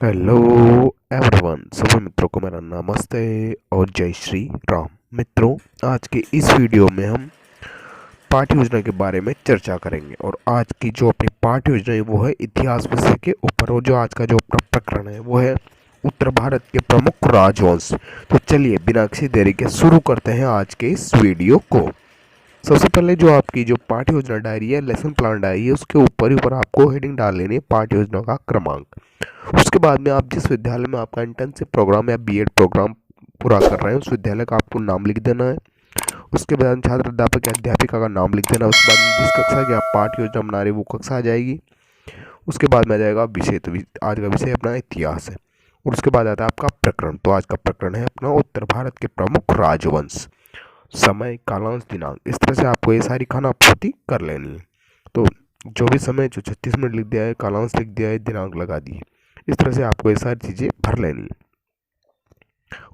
Hello everyone, सभी मित्रों को मेरा नमस्ते और जय श्री राम। मित्रों, आज के इस वीडियो में हम पाठ्य योजना के बारे में चर्चा करेंगे और आज की जो अपनी पाठ्य योजना है वो है इतिहास विषय के ऊपर। और जो आज का जो अपना प्रकरण है वो है उत्तर भारत के प्रमुख राजवंश। तो चलिए बिना किसी देरी के शुरू करते हैं आज के इस वीडियो को। सबसे पहले जो आपकी जो पाठ्य योजना डायरी है, लेसन प्लान डायरी है, उसके ऊपर ही ऊपर आपको हेडिंग डाल लेनी है पाठ्य योजना का क्रमांक। उसके बाद में आप जिस विद्यालय में आपका इंटर्नशिप प्रोग्राम या बीएड प्रोग्राम पूरा कर रहे हैं उस विद्यालय का आपको नाम लिख देना है। उसके बाद छात्र अध्यापक या अध्यापिका का नाम लिख देना है। उसके बाद में जिस कक्षा की आप पाठ्य योजना बना रहे हैं वो कक्षा आ जाएगी। उसके बाद में आ जाएगा विषय। तो आज का विषय अपना इतिहास है और उसके बाद आता है आपका प्रकरण। तो आज का प्रकरण है अपना उत्तर भारत के प्रमुख राजवंश। समय, कालांश, दिनांक, इस तरह से आपको ये सारी खाना पूर्ति कर लेनी है। तो जो भी समय जो 36 मिनट लिख दिया है, कालांश लिख दिया है, दिनांक लगा दी है, इस तरह से आपको ये सारी चीज़ें भर लेनी है।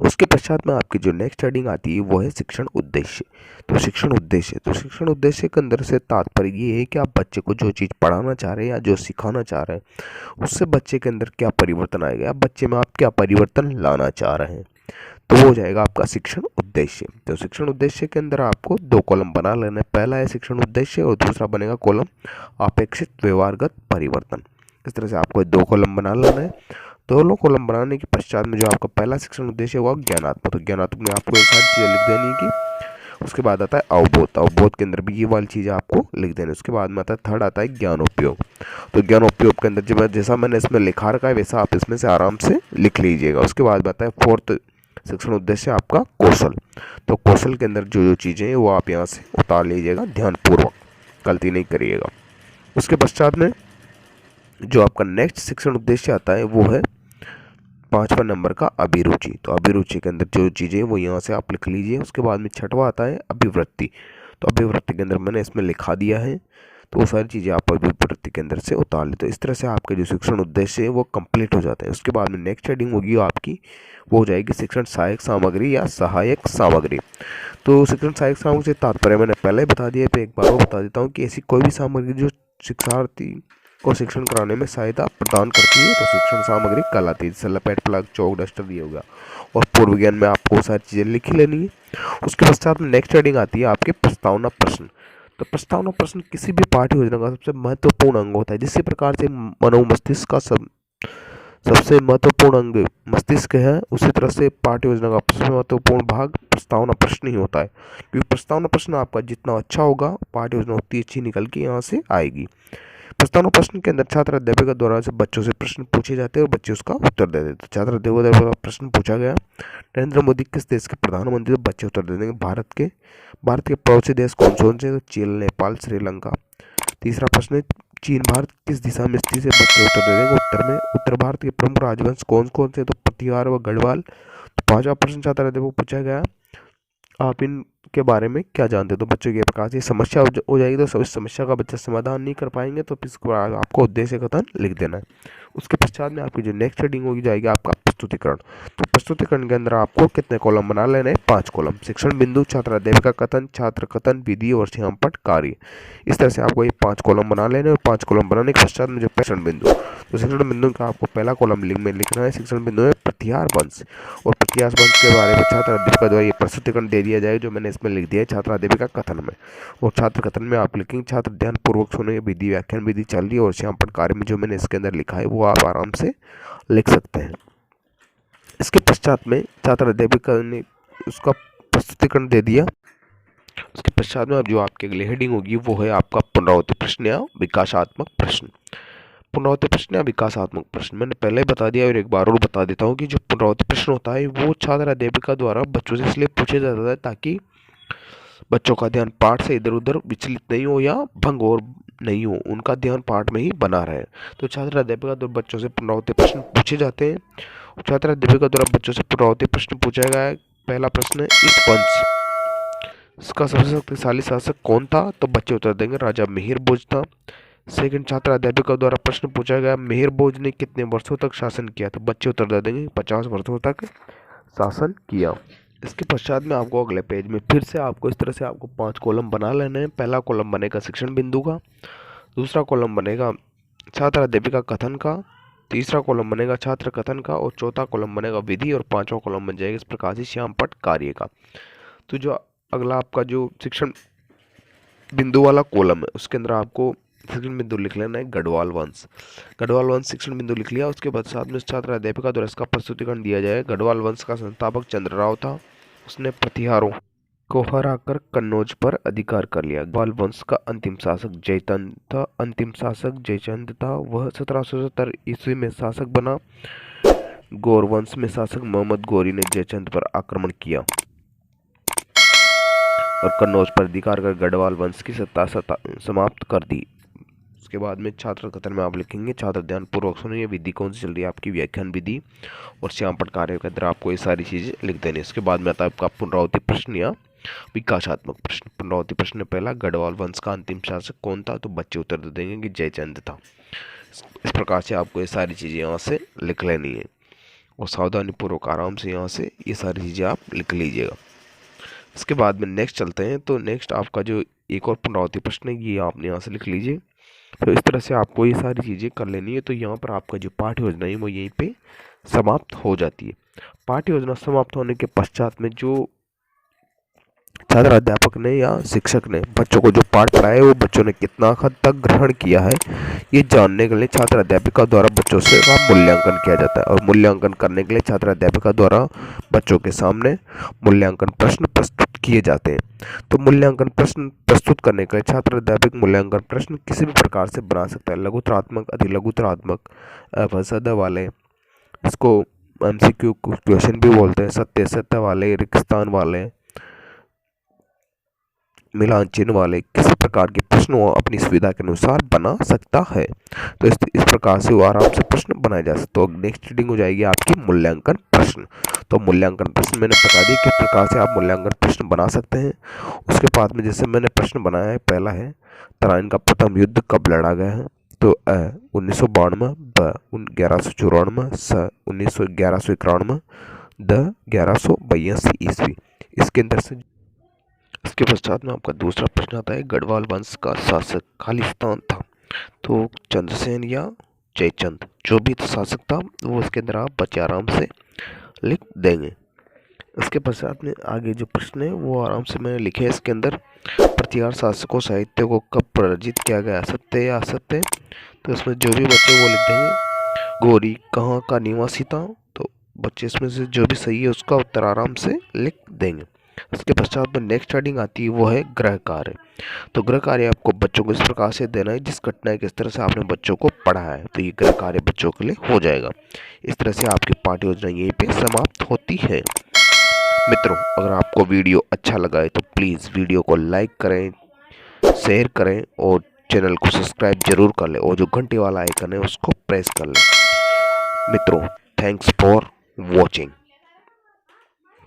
उसके पश्चात में आपकी जो नेक्स्ट हेडिंग आती है वो है शिक्षण उद्देश्य। तो शिक्षण उद्देश्य के अंदर से तात्पर्य ये है कि आप बच्चे को जो चीज़ पढ़ाना चाह रहे हैं या जो सिखाना चाह रहे हैं उससे बच्चे के अंदर क्या परिवर्तन आएगा या बच्चे में आप क्या परिवर्तन लाना चाह रहे हैं, तो वो हो जाएगा आपका शिक्षण उद्देश्य। तो शिक्षण उद्देश्य के अंदर आपको दो कॉलम बना लेना है। पहला है शिक्षण उद्देश्य और दूसरा बनेगा कॉलम अपेक्षित व्यवहारगत परिवर्तन। इस तरह से आपको दो कॉलम बना लेना है। दोनों कॉलम बनाने के पश्चात में जो आपका पहला शिक्षण उद्देश्य हुआ ज्ञानात्मक। तो ज्ञानात्मक में आपको ये सारी चीज़ें लिख देनी की। उसके बाद आता है अवबोध के अंदर भी ये वाली चीज़ें आपको लिख देनी। उसके बाद में आता है थर्ड आता है ज्ञानोपयोग। तो ज्ञानोपयोग के अंदर जब जैसा मैंने इसमें लिखा रखा है वैसा आप इसमें से आराम से लिख लीजिएगा। उसके बाद में आता है फोर्थ शिक्षण उद्देश्य आपका कौशल। तो कौशल के अंदर जो जो चीज़ें हैं वो आप यहाँ से उतार लीजिएगा ध्यानपूर्वक, गलती नहीं करिएगा। उसके पश्चात में जो आपका नेक्स्ट शिक्षण उद्देश्य आता है वो है 5वां नंबर का अभिरुचि। तो अभिरुचि के अंदर जो चीज़ें वो यहाँ से आप लिख लीजिए। उसके बाद में 6वां आता है अभिवृत्ति। तो अभिवृत्ति के अंदर मैंने इसमें लिखा दिया है। तो वो सारी चीज़ें आप अभिवृत्ति के अंदर से उतार लें। तो इस तरह से आपके जो शिक्षण उद्देश्य है वो कंप्लीट हो जाते हैं। उसके बाद में नेक्स्ट हेडिंग होगी आपकी, वो हो जाएगी शिक्षण सहायक सामग्री या सहायक सामग्री। तो शिक्षण सहायक सामग्री से तात्पर्य मैंने पहले ही बता दिया, पे एक बार वो बता देता हूँ कि ऐसी कोई भी सामग्री जो शिक्षार्थी को शिक्षण कराने में सहायता प्रदान करती है तो शिक्षण सामग्री कहलाती है। जैसे लपेट, प्लग, चौक, डस्टर दिया होगा। और पूर्व ज्ञान में आपको सारी चीज़ें लिखी लेनी है। उसके पश्चात में नेक्स्ट हेडिंग आती है आपके प्रस्तावना प्रश्न। तो प्रस्तावना प्रश्न किसी भी पाठ्य योजना का सबसे महत्वपूर्ण अंग होता है। जिस प्रकार से मनो मस्तिष्क का सबसे महत्वपूर्ण अंग मस्तिष्क है, उसी तरह से पाठ्य योजना का सबसे महत्वपूर्ण भाग प्रस्तावना प्रश्न ही होता है। क्योंकि प्रस्तावना प्रश्न आपका जितना अच्छा होगा पाठ्य योजना उतनी अच्छी निकल के यहाँ से आएगी। प्रस्तावना प्रश्न के अंदर छात्र अध्यापक द्वारा से बच्चों से प्रश्न पूछे जाते हैं और बच्चे उसका उत्तर दे देते हैं। छात्र अध्यापक द्वारा प्रश्न पूछा गया, नरेंद्र मोदी किस देश के प्रधानमंत्री, तो बच्चे उत्तर दे देंगे भारत के पड़ोसी देश कौन कौन से, तो चीन, नेपाल, श्रीलंका। तीसरा प्रश्न है चीन भारत किस दिशा में स्थित है, बच्चे उत्तर दे देंगे उत्तर में उत्तर भारत के प्रमुख राजवंश कौन कौन से, तो प्रतिहार व गढ़वाल। तो पांचवा प्रश्न छात्र अध्यापक पूछा गया, आप इन के बारे में क्या जानते हो, तो बच्चों के प्रकार से समस्या हो जाएगी। तो इस समस्या का बच्चा समाधान नहीं कर पाएंगे तो इसके बाद आपको उद्देश्य कथन लिख देना है। उसके पश्चात में आपकी जो नेक्स्ट हेडिंग होगी जाएगी आपका प्रस्तुतिकरण। तो प्रस्तुतिकरण के अंदर आपको कितने कॉलम बना लेने हैं, 5 कॉलम। शिक्षण बिंदु, छात्र अध्यापिका कथन, छात्र कथन, विधि और श्यामपट कार्य। इस तरह से आपको ये 5 कॉलम बना लेने और 5 कॉलम बनाने के पश्चात में जो शिक्षण बिंदु, तो शिक्षण बिंदु का आपको पहला कॉलम में लिखना है शिक्षण बिंदु है प्रतिहार वंश। और प्रतिहार वंश के बारे में छात्र अध्यापिका द्वारा ये प्रस्तुतिकरण दे दिया जाएगा जो मैंने इसमें लिख दिया है छात्र अध्यापिका कथन में। और छात्र कथन में आप लिखेंगे छात्र ध्यान पूर्वक सुने, विधि व्याख्यान विधि चल रही है, और श्यामपट कार्य में जो मैंने इसके अंदर लिखा है वो आप आराम से लिख सकते हैं। इसके पश्चात में छात्र अध्यापिका ने उसका प्रस्तुतिकरण दे दिया। उसके पश्चात में अब जो आपकी अगली हेडिंग होगी वो है आपका पुनरावृत्ति प्रश्न या विकासात्मक प्रश्न। पुनरावृत्ति प्रश्न या विकासात्मक प्रश्न मैंने पहले बता दिया और एक बार और बता देता हूँ कि जो पुनरावृत्ति प्रश्न होता है वो छात्र अध्यापिका द्वारा बच्चों से इसलिए पूछे जाता है ताकि बच्चों का ध्यान पाठ से इधर उधर विचलित नहीं हो या भंग और नहीं हो, उनका ध्यान पाठ में ही बना रहे। तो छात्र अध्यापिका द्वारा बच्चों से पुनरावृत्ति प्रश्न पूछे जाते हैं। छात्र अध्यापिका द्वारा बच्चों से पुनरावृत्ति प्रश्न पूछा गया है। पहला प्रश्न है इस वंश इसका सबसे शक्तिशाली शासक कौन था, तो बच्चे उत्तर देंगे राजा मिहिर भोज था। सेकंड, छात्र अध्यापिका द्वारा प्रश्न पूछा गया मिहिर भोज ने कितने वर्षों तक शासन किया, तो बच्चे उत्तर दे देंगे 50 वर्षों तक शासन किया। इसके पश्चात में आपको अगले पेज में फिर से आपको इस तरह से आपको 5 कॉलम बना लेने हैं। पहला कॉलम बनेगा शिक्षण बिंदु का, दूसरा कॉलम बनेगा छात्र अध्यापिका कथन का, तीसरा कॉलम बनेगा छात्र कथन का और चौथा कॉलम बनेगा विधि और पांचवा कॉलम बन जाएगा इस प्रकार से श्यामपट्ट कार्य का। तो जो अगला आपका जो शिक्षण बिंदु वाला कॉलम है उसके अंदर आपको शिक्षण बिंदु लिख लेना है गढ़वाल वंश। गढ़वाल वंश शिक्षण बिंदु लिख लिया। उसके बाद साथ में छात्र अध्यापिका द्वारा इसका प्रस्तुतिकरण दिया जाए। गढ़वाल वंश का संस्थापक चंद्रराव था। उसने प्रतिहारों को हराकर कन्नौज पर अधिकार कर लिया। गढ़वाल वंश का अंतिम शासक जयचंद था। अंतिम शासक जयचंद था। वह 1770 ईस्वी में शासक बना। गौर वंश में शासक मोहम्मद गौरी ने जयचंद पर आक्रमण किया और कन्नौज पर अधिकार कर गढ़वाल वंश की सत्ता समाप्त कर दी। उसके बाद में छात्र कथन में आप लिखेंगे, छात्र ध्यान पूर्वक सुनिए, विधि कौन सी चल रही है आपकी, व्याख्यान विधि और श्यामपट्ट कार्य के अंदर आपको ये सारी चीजें लिख देनी। इसके बाद में आता है आपका पुनरावृत्ति प्रश्न या विकासात्मक प्रश्न। पुनरावृत्ति प्रश्न पहला, गढ़वाल वंश का अंतिम शासक कौन था? तो बच्चे उत्तर दे देंगे कि जयचंद था। इस प्रकार से आपको ये सारी चीजें यहाँ से लिख लेनी है और सावधानी पूर्वक आराम से यहाँ से ये सारी चीजें आप लिख लीजिएगा। इसके बाद में नेक्स्ट चलते हैं। तो नेक्स्ट आपका जो एक और पुनरावृत्ति प्रश्न है ये आपने यहाँ से लिख लीजिए। तो इस तरह से आपको ये सारी चीज़ें कर लेनी है। तो यहाँ पर आपका जो पाठ्य योजना है वो यहीं पे समाप्त हो जाती है। पाठ्य योजना समाप्त होने के पश्चात में जो छात्र अध्यापक ने या शिक्षक ने बच्चों को जो पाठ पढ़ाया वो बच्चों ने कितना हद तक ग्रहण किया है ये जानने के लिए छात्र अध्यापिका द्वारा बच्चों से का मूल्यांकन किया जाता है। और मूल्यांकन करने के लिए छात्र अध्यापिका द्वारा बच्चों के सामने मूल्यांकन प्रश्न प्रस्तुत किए जाते हैं। तो मूल्यांकन प्रश्न प्रस्तुत करने के लिए छात्र अध्यापक मूल्यांकन प्रश्न किसी भी प्रकार से बना सकता है। लघुतरात्मक, अधिलघुतरात्मक, अवसद वाले, इसको MCQ क्वेश्चन भी बोलते हैं, सत्य सत्य वाले, रिक्त स्थान वाले, मिलान चिन्ह वाले, किसी प्रकार के प्रश्न वो अपनी सुविधा के अनुसार बना सकता है। तो इस प्रकार से वो आराम से प्रश्न बनाए जा सकते। तो नेक्स्ट रीडिंग हो जाएगी आपकी मूल्यांकन प्रश्न। तो मूल्यांकन प्रश्न मैंने बता दिया किस प्रकार से आप मूल्यांकन प्रश्न बना सकते हैं। उसके बाद में जैसे मैंने प्रश्न बनाया है, पहला है तराइन का प्रथम युद्ध कब लड़ा गया है? तो 1992, ब 1194, स 1191, द 1182 ईस्वी। इसके अंदर से इसके पश्चात में आपका दूसरा प्रश्न आता है, गढ़वाल वंश का शासक खालिस्तान था। तो चंद्रसेन या जयचंद जो भी शासक था वो इसके अंदर आप बच्चे आराम से लिख देंगे। इसके पश्चात में आगे जो प्रश्न है वो आराम से मैंने लिखे है इसके अंदर, प्रतिहार शासकों साहित्य को कब प्रजित किया गया, सत्य या असत्य? तो इसमें जो भी बच्चे वो लिख देंगे। गौरी कहाँ का निवासी था? तो बच्चे इसमें से जो भी सही है उसका उत्तर आराम से लिख देंगे। इसके पश्चात में नेक्स्ट हेडिंग आती है वो है गृह कार्य। तो गृह कार्य आपको बच्चों को इस प्रकार से देना है जिस घटना किस तरह से आपने बच्चों को पढ़ाया है। तो ये गृह कार्य बच्चों के लिए हो जाएगा। इस तरह से आपकी पाठ्य योजना यहीं पे समाप्त होती है। मित्रों, अगर आपको वीडियो अच्छा लगा है तो प्लीज़ वीडियो को लाइक करें, शेयर करें और चैनल को सब्सक्राइब जरूर कर लें और जो घंटे वाला आइकन है उसको प्रेस कर लें। मित्रों, थैंक्स फॉर वॉचिंग।